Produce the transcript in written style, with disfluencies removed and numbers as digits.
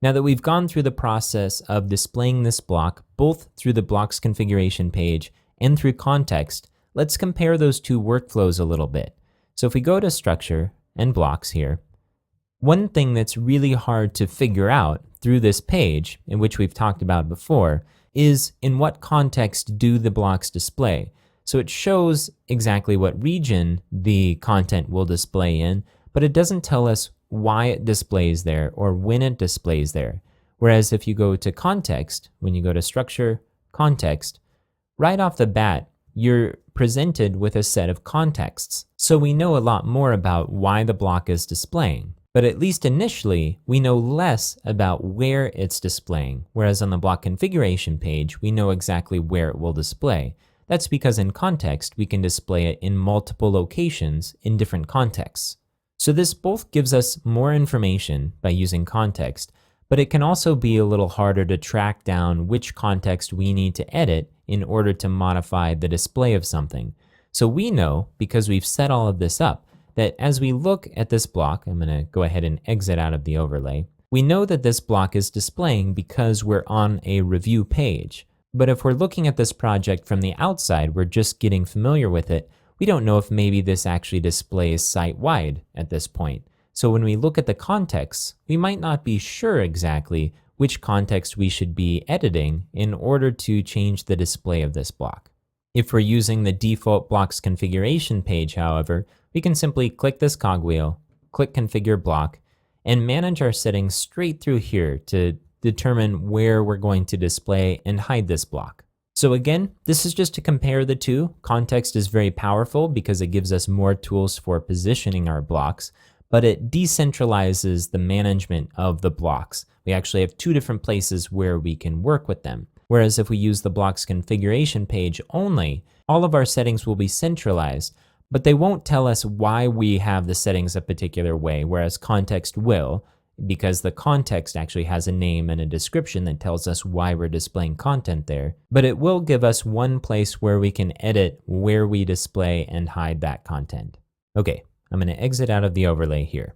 Now that we've gone through the process of displaying this block, both through the block's configuration page and through context, let's compare those two workflows a little bit. So if we go to structure and blocks here, one thing that's really hard to figure out through this page, in which we've talked about before, is in what context do the blocks display. So it shows exactly what region the content will display in, but it doesn't tell us why it displays there or when it displays there. Whereas if you go to context, when you go to structure, context, right off the bat, you're presented with a set of contexts. So we know a lot more about why the block is displaying. But at least initially, we know less about where it's displaying, whereas on the block configuration page, we know exactly where it will display. That's because in context, we can display it in multiple locations in different contexts. So this both gives us more information by using context, but it can also be a little harder to track down which context we need to edit in order to modify the display of something. So we know, because we've set all of this up, that as we look at this block, I'm going to go ahead and exit out of the overlay, we know that this block is displaying because we're on a review page. But if we're looking at this project from the outside, we're just getting familiar with it, we don't know if maybe this actually displays site-wide at this point. So when we look at the context, we might not be sure exactly which context we should be editing in order to change the display of this block. If we're using the default blocks configuration page, however, we can simply click this cogwheel, click configure block, and manage our settings straight through here to determine where we're going to display and hide this block. So again, this is just to compare the two. Context is very powerful because it gives us more tools for positioning our blocks, but it decentralizes the management of the blocks. We actually have two different places where we can work with them. Whereas if we use the blocks configuration page only, all of our settings will be centralized, but they won't tell us why we have the settings a particular way, whereas context will, because the context actually has a name and a description that tells us why we're displaying content there. But it will give us one place where we can edit where we display and hide that content. Okay, I'm going to exit out of the overlay here.